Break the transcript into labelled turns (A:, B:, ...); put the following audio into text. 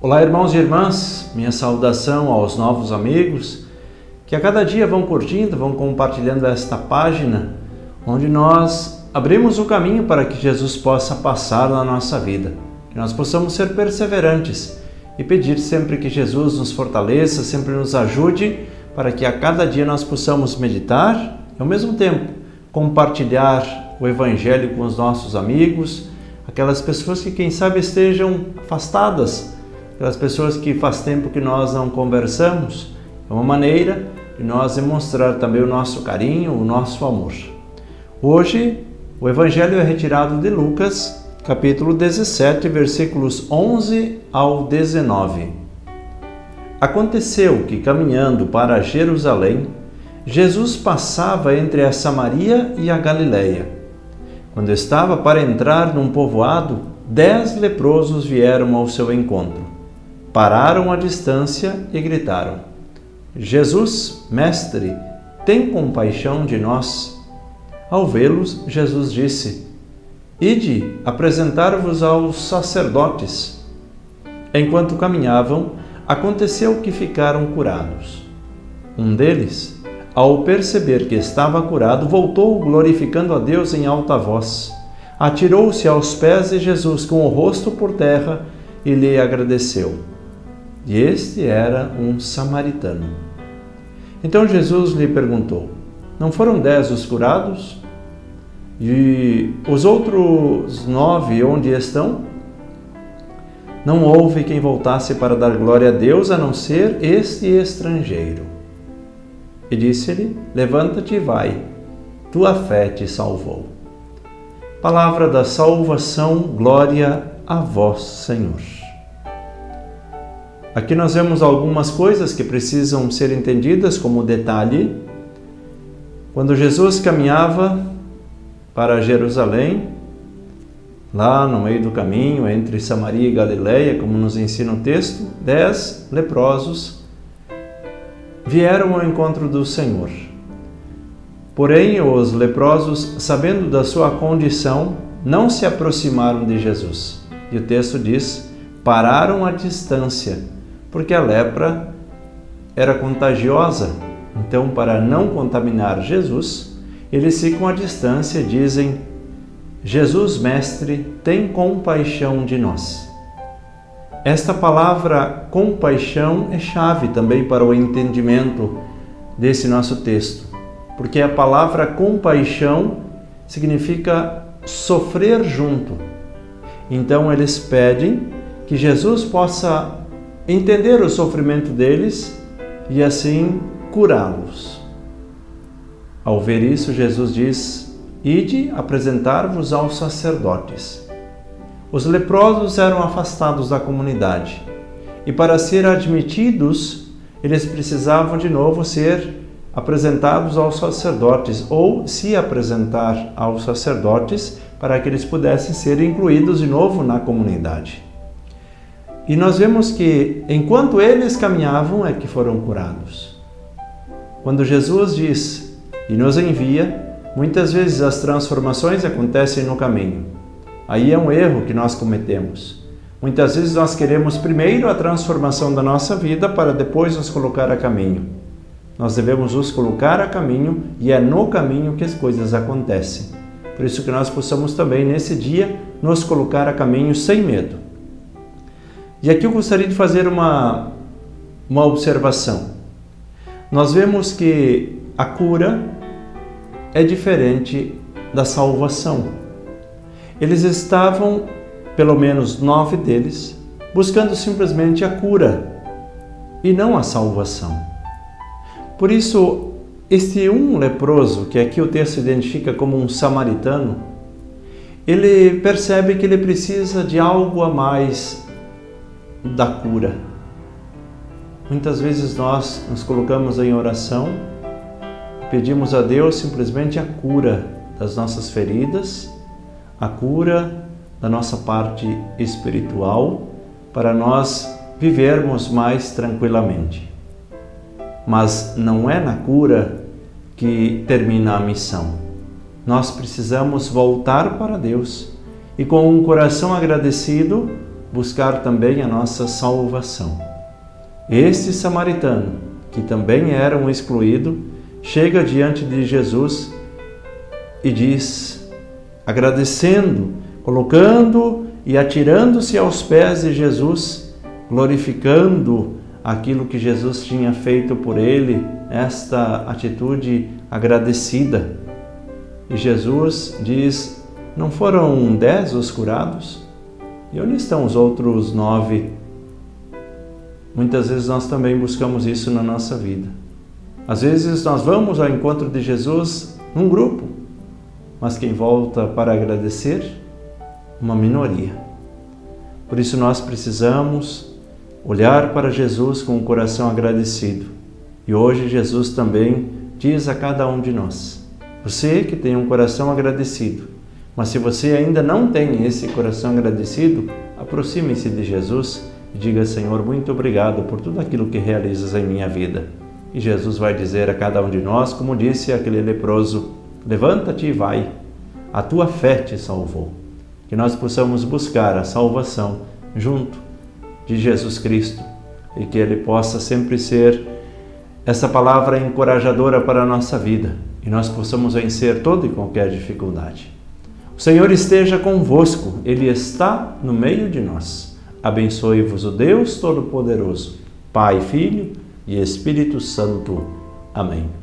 A: Olá, irmãos e irmãs, minha saudação aos novos amigos que a cada dia vão curtindo, vão compartilhando esta página onde nós abrimos o caminho para que Jesus possa passar na nossa vida, que nós possamos ser perseverantes e pedir sempre que Jesus nos fortaleça, sempre nos ajude para que a cada dia nós possamos meditar e ao mesmo tempo compartilhar o Evangelho com os nossos amigos, aquelas pessoas que quem sabe estejam afastadas, aquelas pessoas que faz tempo que nós não conversamos. É uma maneira de nós demonstrar também o nosso carinho, o nosso amor. Hoje, o Evangelho é retirado de Lucas, capítulo 17, versículos 11 ao 19. Aconteceu que, caminhando para Jerusalém, Jesus passava entre a Samaria e a Galileia. Quando estava para entrar num povoado, 10 leprosos vieram ao seu encontro. Pararam à distância e gritaram: Jesus, mestre, tem compaixão de nós. Ao vê-los, Jesus disse: Ide apresentar-vos aos sacerdotes. Enquanto caminhavam, aconteceu que ficaram curados. Um deles, ao perceber que estava curado, voltou glorificando a Deus em alta voz. Atirou-se aos pés de Jesus com o rosto por terra e lhe agradeceu. E este era um samaritano. Então Jesus lhe perguntou: Não foram 10 os curados? E os outros 9 onde estão? Não houve quem voltasse para dar glória a Deus, a não ser este estrangeiro. E disse-lhe: Levanta-te e vai, tua fé te salvou. Palavra da salvação, glória a vós, Senhor. Aqui nós vemos algumas coisas que precisam ser entendidas como detalhe. Quando Jesus caminhava para Jerusalém, lá no meio do caminho, entre Samaria e Galileia, como nos ensina o texto, 10 leprosos vieram ao encontro do Senhor. Porém, os leprosos, sabendo da sua condição, não se aproximaram de Jesus. E o texto diz: pararam à distância, porque a lepra era contagiosa. Então, para não contaminar Jesus, eles ficam à distância e dizem: Jesus, mestre, tem compaixão de nós. Esta palavra compaixão é chave também para o entendimento desse nosso texto, porque a palavra compaixão significa sofrer junto. Então eles pedem que Jesus possa entender o sofrimento deles e assim curá-los. Ao ver isso, Jesus diz: Ide apresentar-vos aos sacerdotes. Os leprosos eram afastados da comunidade e para ser admitidos, eles precisavam de novo ser apresentados aos sacerdotes ou se apresentar aos sacerdotes para que eles pudessem ser incluídos de novo na comunidade. E nós vemos que enquanto eles caminhavam é que foram curados. Quando Jesus diz e nos envia, muitas vezes as transformações acontecem no caminho. Aí é um erro que nós cometemos. Muitas vezes nós queremos primeiro a transformação da nossa vida para depois nos colocar a caminho. Nós devemos nos colocar a caminho e é no caminho que as coisas acontecem. Por isso que nós possamos também nesse dia nos colocar a caminho sem medo. E aqui eu gostaria de fazer uma observação. Nós vemos que a cura é diferente da salvação. Eles estavam, pelo menos 9 deles, buscando simplesmente a cura e não a salvação. Por isso, este um leproso, que aqui o texto identifica como um samaritano, ele percebe que ele precisa de algo a mais da cura. Muitas vezes nós nos colocamos em oração, pedimos a Deus simplesmente a cura das nossas feridas, a cura da nossa parte espiritual, para nós vivermos mais tranquilamente. Mas não é na cura que termina a missão. Nós precisamos voltar para Deus e com um coração agradecido buscar também a nossa salvação. Este samaritano, que também era um excluído, chega diante de Jesus e diz, agradecendo, colocando e atirando-se aos pés de Jesus, glorificando aquilo que Jesus tinha feito por ele, esta atitude agradecida. E Jesus diz, não foram 10 os curados? E onde estão os outros 9? Muitas vezes nós também buscamos isso na nossa vida. Às vezes nós vamos ao encontro de Jesus num grupo, mas quem volta para agradecer? Uma minoria. Por isso nós precisamos olhar para Jesus com o coração agradecido. E hoje Jesus também diz a cada um de nós, você que tem um coração agradecido, mas se você ainda não tem esse coração agradecido, aproxime-se de Jesus e diga, Senhor, muito obrigado por tudo aquilo que realizas em minha vida. E Jesus vai dizer a cada um de nós, como disse aquele leproso, levanta-te e vai, a tua fé te salvou. Que nós possamos buscar a salvação junto de Jesus Cristo e que Ele possa sempre ser essa palavra encorajadora para a nossa vida e nós possamos vencer toda e qualquer dificuldade. O Senhor esteja convosco, Ele está no meio de nós. Abençoe-vos o Deus Todo-Poderoso, Pai, Filho e Espírito Santo. Amém.